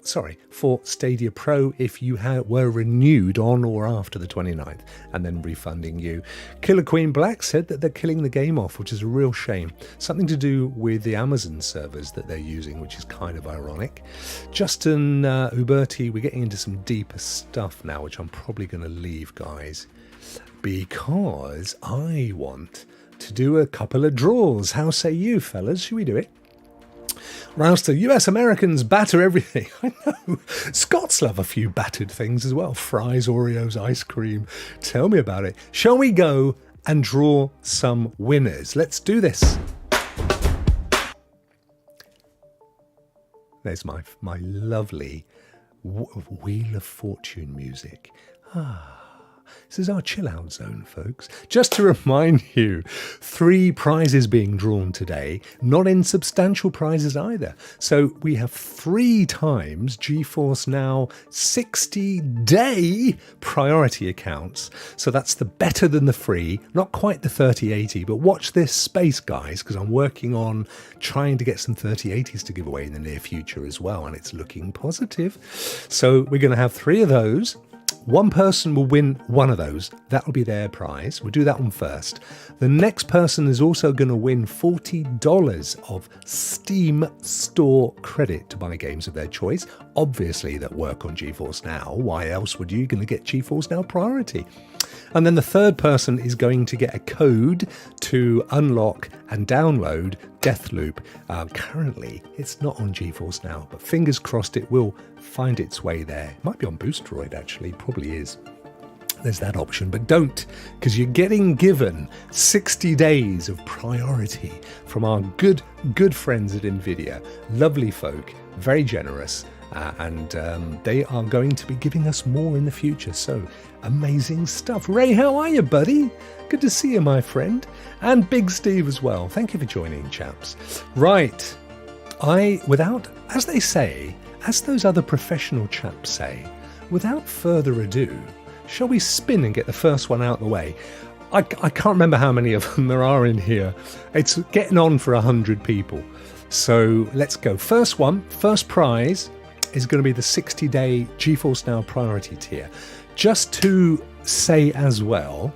Stadia Pro if you were renewed on or after the 29th, and then refunding you. Killer Queen Black said that they're killing the game off, which is a real shame. Something to do with the Amazon servers that they're using, which is kind of ironic. Justin Uberti, we're getting into some deeper stuff now, which I'm probably going to leave, guys, because I want to do a couple of draws. How say you, fellas? Should we do it? Rouster, US Americans batter everything. I know. Scots love a few battered things as well. Fries, Oreos, ice cream. Tell me about it. Shall we go and draw some winners? Let's do this. There's my lovely Wheel of Fortune music. This is our chill out zone, folks. Just to remind you, 3 prizes being drawn today, not insubstantial prizes either. So we have 3 times Geforce Now 60-day priority accounts. So that's the better than the free, not quite the 3080, but watch this space, guys, because I'm working on trying to get some 3080s to give away in the near future as well, and it's looking positive. So we're going to have 3 of those. one person will win one of those. That will be their prize. We'll do that one first. The next person is also going to win $40 of Steam Store credit to buy games of their choice, obviously that work on Geforce Now. Why else would you going to get Geforce Now priority? And then the third person is going to get a code to unlock and download Deathloop. Currently, it's not on Geforce Now, but fingers crossed it will find its way there. It might be on Boosteroid, actually. Probably is. There's that option, but don't, because you're getting given 60 days of priority from our good friends at NVIDIA. Lovely folk, very generous. And they are going to be giving us more in the future. So amazing stuff. Ray, how are you, buddy? Good to see you, my friend. And Big Steve as well. Thank you for joining, chaps. Right. As they say, as those other professional chaps say, without further ado, shall we spin and get the first one out of the way? I can't remember how many of them there are in here. It's getting on for 100 people. So let's go. First one, first prize, is going to be the 60-day Geforce Now priority tier. Just to say as well,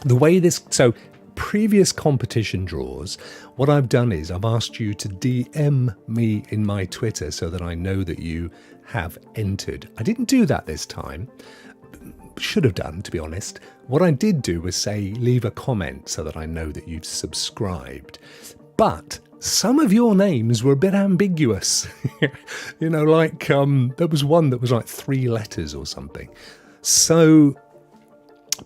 the way so previous competition draws, what I've done is I've asked you to DM me in my Twitter so that I know that you have entered. I didn't do that this time. Should have done, to be honest. What I did do was say leave a comment so that I know that you've subscribed. But some of your names were a bit ambiguous. Like there was one that was like 3 letters or something. So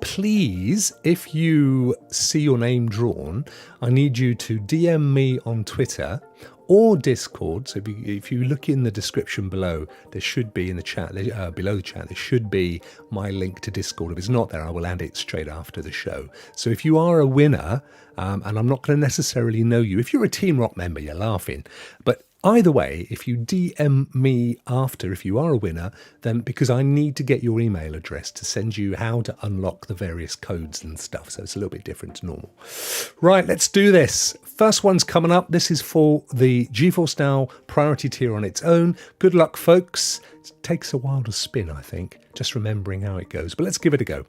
please, if you see your name drawn, I need you to DM me on Twitter or Discord. So if you look in the description below, there should be in the chat, below the chat, there should be my link to Discord. If it's not there, I will add it straight after the show. So if you are a winner, and I'm not going to necessarily know you, if you're a Team Rokk member, you're laughing. But either way, if you DM me after, if you are a winner, then because I need to get your email address to send you how to unlock the various codes and stuff. So it's a little bit different to normal. Right, let's do this. First one's coming up. This is for the Geforce Now priority tier on its own. Good luck, folks. It takes a while to spin, I think, just remembering how it goes. But let's give it a go.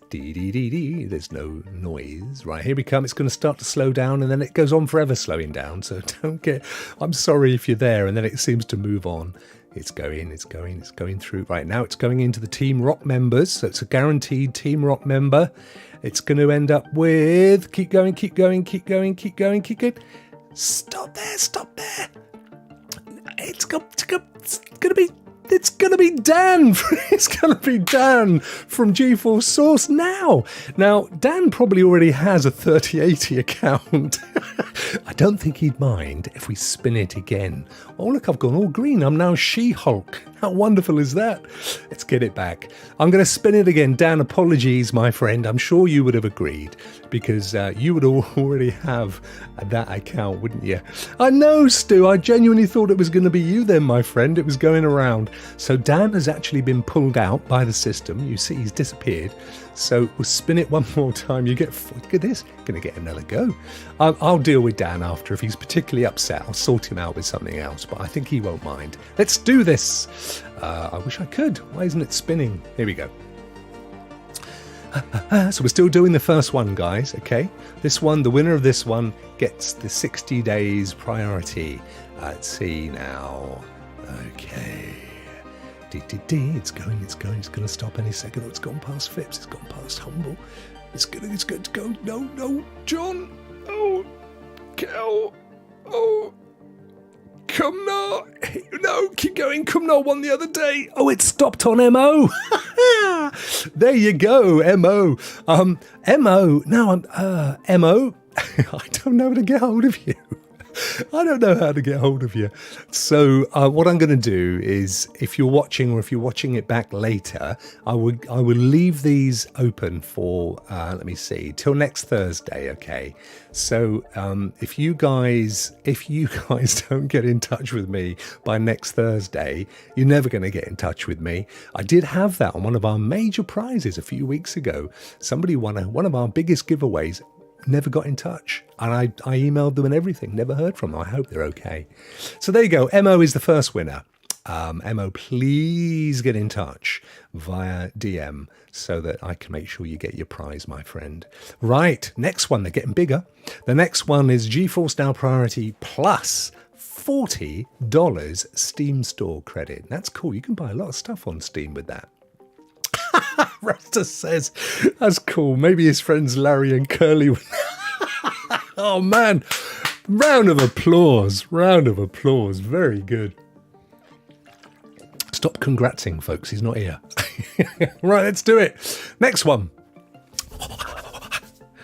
Dee. There's no noise. Right, here we come. It's going to start to slow down and then it goes on forever slowing down. So I'm sorry if you're there and then it seems to move on. It's going through. Right, now it's going into the Team Rokk members. So it's a guaranteed Team Rokk member. It's going to end up with keep going. Stop there. It's going to be Dan. It's going to be Dan from Geforce Source Now. Now, Dan probably already has a 3080 account. I don't think he'd mind if we spin it again. Oh, look, I've gone all green. I'm now She-Hulk. How wonderful is that? Let's get it back. I'm going to spin it again. Dan, apologies, my friend. I'm sure you would have agreed because you would already have that account, wouldn't you? I know, Stu. I genuinely thought it was going to be you then, my friend. It was going around. So Dan has actually been pulled out by the system. You see he's disappeared. So we'll spin it one more time. Look at this. Going to get another go. I'll deal with Dan after. If he's particularly upset, I'll sort him out with something else. But I think he won't mind. Let's do this. I wish I could. Why isn't it spinning? Here we go. So we're still doing the first one, guys. Okay. This one, the winner of this one gets the 60 days priority. Let's see now. Okay. It's going. It's going to stop any second. Oh, it's gone past Phipps. It's gone past Humble. It's going to go. No, John. Oh, Kel. Oh, Cumnor. No, keep going. Cumnor won the other day. Oh, it stopped on MO. There you go, MO. MO. Now I'm MO. I don't know how to get hold of you. So what I'm going to do is, if you're watching or if you're watching it back later, I will leave these open for let me see, till next Thursday. Okay. So if you guys don't get in touch with me by next Thursday, you're never going to get in touch with me. I did have that on one of our major prizes a few weeks ago. Somebody won one of our biggest giveaways. Never got in touch, and I emailed them and everything, never heard from them. I hope they're okay. So there you go. Mo is the first winner. Mo, please get in touch via DM so that I can make sure you get your prize, my friend. Right, next one, they're getting bigger. The next one is Geforce Now Priority Plus $40 Steam Store credit. That's cool. You can buy a lot of stuff on Steam with that. Rasta says, that's cool. Maybe his friends Larry and Curly. Oh, man. Round of applause. Round of applause. Very good. Stop congratsing, folks. He's not here. Right, let's do it. Next one.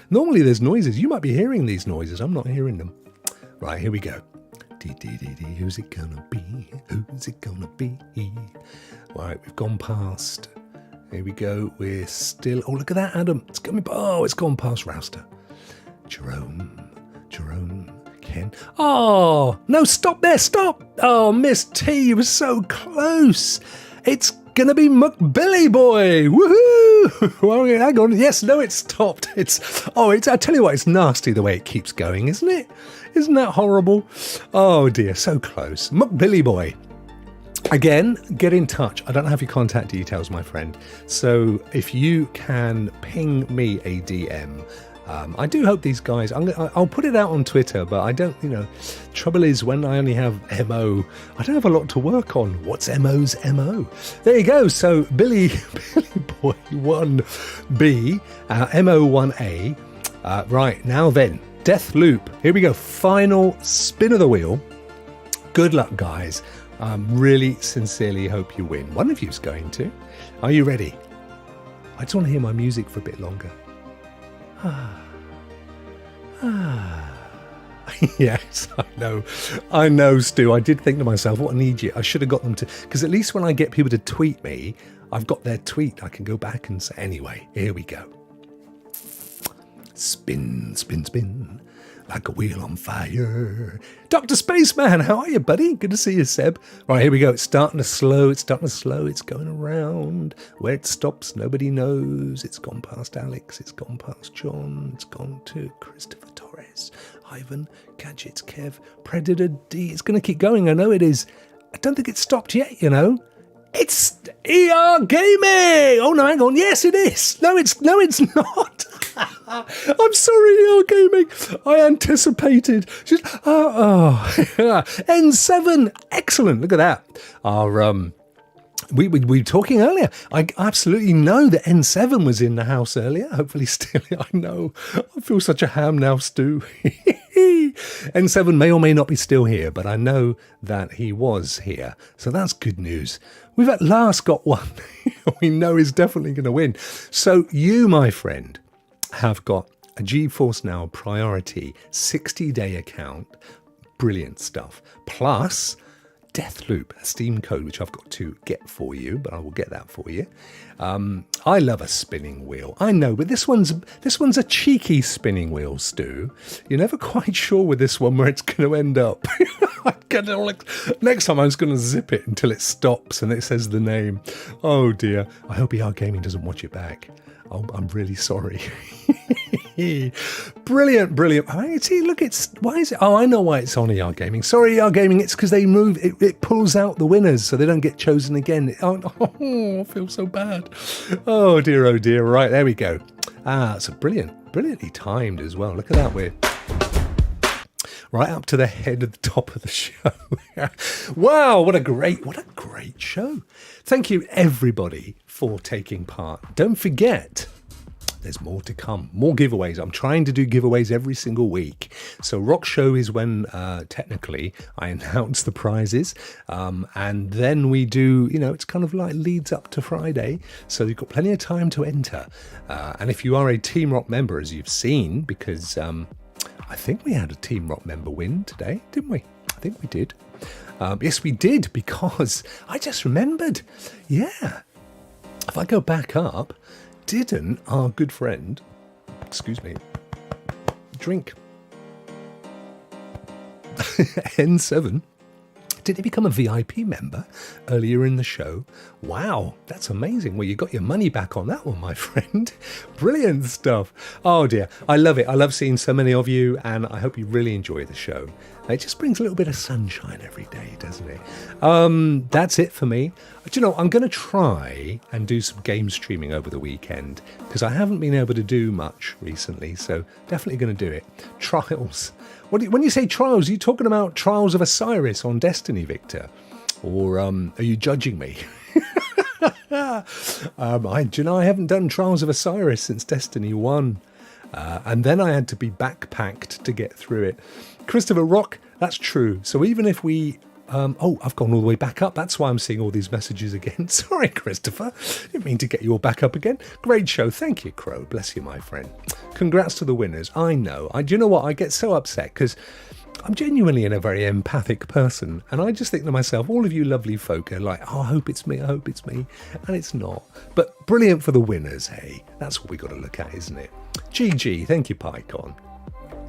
Normally there's noises. You might be hearing these noises. I'm not hearing them. Right, here we go. Who's it gonna be? Who's it gonna be? Right, we've gone past. Here we go. We're still. Oh, look at that, Adam. It's coming. Oh, it's gone past Rouster. Jerome, Ken. Oh, no, stop there. Stop. Oh, Miss T, you were so close. It's going to be McBilly Boy. Woohoo. Well, hang on. Yes, no, it stopped. I tell you what, it's nasty the way it keeps going, isn't it? Isn't that horrible? Oh, dear. So close. McBilly Boy. Again, get in touch. I don't have your contact details, my friend. So if you can ping me a DM, I do hope these guys, I'll put it out on Twitter, but I don't, trouble is when I only have MO, I don't have a lot to work on. What's MO's MO? There you go. So Billy Boy 1B, MO 1A. Right, now then, Death Loop. Here we go. Final spin of the wheel. Good luck, guys. Really sincerely hope you win. One of you's going to. Are you ready? I just want to hear my music for a bit longer. Yes, I know, Stu. I did think to myself, what an idiot. I should have got them to, because at least when I get people to tweet me, I've got their tweet. I can go back and say, anyway, here we go. Spin, spin, spin, like a wheel on fire. Dr. Spaceman, how are you, buddy? Good to see you, Seb. Right, here we go. It's starting to slow. It's going around. Where it stops, nobody knows. It's gone past Alex. It's gone past John. It's gone to Christopher Torres, Ivan, Gadgets, Kev, Predator D. It's going to keep going. I know it is. I don't think it's stopped yet, It's ER Gaming! Oh, no, hang on. Yes, it is. No, it's not. I'm sorry, ER Gaming. I anticipated. N7. Excellent. Look at that. We were talking earlier. I absolutely know that N7 was in the house earlier. Hopefully still. I know. I feel such a ham now, Stu. N7 may or may not be still here, but I know that he was here. So that's good news. We've at last got one we know is definitely going to win. So you, my friend, have got a Geforce Now Priority 60-day account. Brilliant stuff. Plus Deathloop, a Steam code, which I've got to get for you, but I will get that for you. I love a spinning wheel. I know, but this one's a cheeky spinning wheel, Stu. You're never quite sure with this one where it's going to end up. Next time I'm just going to zip it until it stops and it says the name. Oh dear. I hope ER Gaming doesn't watch it back. Oh, I'm really sorry. Brilliant. See, look, why is it? Oh, I know why it's on ER Gaming. Sorry, ER Gaming. It's because they move. It pulls out the winners so they don't get chosen again. I feel so bad. Oh dear. Right, there we go. It's a brilliantly timed as well. Look at that. We're right up to the head of the top of the show. Wow, what a great show. Thank you, everybody, for taking part. Don't forget, there's more to come. More giveaways. I'm trying to do giveaways every single week. So Rokk Show is when, technically, I announce the prizes. And then we do, it's kind of like leads up to Friday. So you've got plenty of time to enter. And if you are a Team Rokk member, as you've seen, because I think we had a Team Rokk member win today, didn't we? I think we did. Yes, we did, because I just remembered. Yeah. If I go back up, didn't our good friend, drink N7, did he become a VIP member earlier in the show? Wow, that's amazing. Well, you got your money back on that one, my friend. Brilliant stuff. Oh dear, I love it. I love seeing so many of you, and I hope you really enjoy the show. It just brings a little bit of sunshine every day, doesn't it? That's it for me. Do you know, I'm going to try and do some game streaming over the weekend because I haven't been able to do much recently, so definitely going to do it. Trials. When you say trials, are you talking about Trials of Osiris on Destiny, Victor? Or are you judging me? I haven't done Trials of Osiris since Destiny 1. And then I had to be backpacked to get through it. Christopher Rokk, that's true. So even if we... I've gone all the way back up. That's why I'm seeing all these messages again. Sorry, Christopher. Didn't mean to get you all back up again. Great show. Thank you, Crow. Bless you, my friend. Congrats to the winners. I know. Do you know what? I get so upset because I'm genuinely a very empathic person. And I just think to myself, all of you lovely folk are like, oh, I hope it's me. I hope it's me. And it's not. But brilliant for the winners, hey. That's what we got to look at, isn't it? GG. Thank you, PyCon.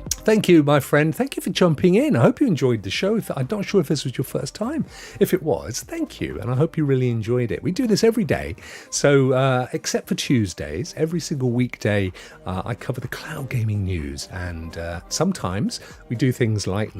Thank you, my friend. Thank you for jumping in. I hope you enjoyed the show. I'm not sure if this was your first time. If it was, thank you. And I hope you really enjoyed it. We do this every day. So except for Tuesdays, every single weekday, I cover the cloud gaming news. And sometimes we do things like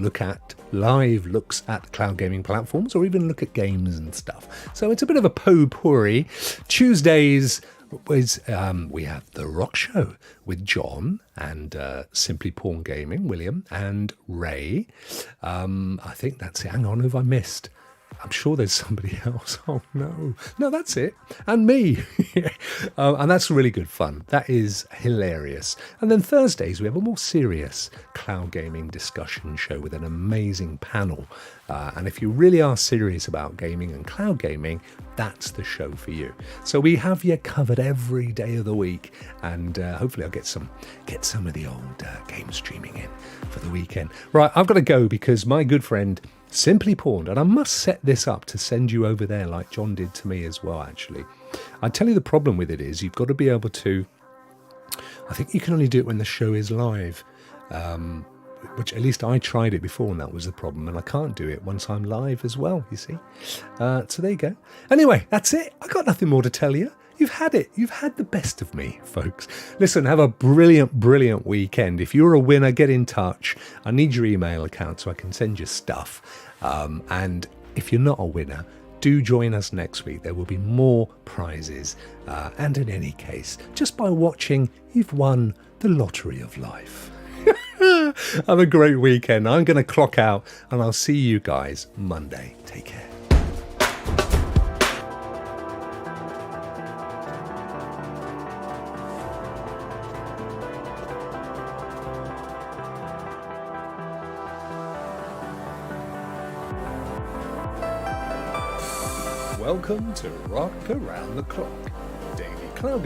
live looks at cloud gaming platforms or even look at games and stuff. So it's a bit of a potpourri. Tuesdays, we have the Rokk Show with John and Simply Porn Gaming, William and Ray. I think that's it. Hang on, who have I missed? I'm sure there's somebody else. Oh, no. No, that's it. And me. And that's really good fun. That is hilarious. And then Thursdays, we have a more serious cloud gaming discussion show with an amazing panel. And if you really are serious about gaming and cloud gaming, that's the show for you. So we have you covered every day of the week. And hopefully I'll get some of the old game streaming in for the weekend. Right, I've got to go because my good friend Simply Porned, and I must set this up to send you over there like John did to me as well, actually. I tell you the problem with it is you've got to be able to, I think you can only do it when the show is live, which at least I tried it before and that was the problem, and I can't do it once I'm live as well, you see. So there you go. Anyway, that's it. I got nothing more to tell you. You've had it. You've had the best of me, folks. Listen, have a brilliant, brilliant weekend. If you're a winner, get in touch. I need your email account so I can send you stuff. And if you're not a winner, do join us next week. There will be more prizes. And in any case, just by watching, you've won the lottery of life. Have a great weekend. I'm going to clock out and I'll see you guys Monday. Take care. Welcome to Rock Around the Clock, daily cloud game.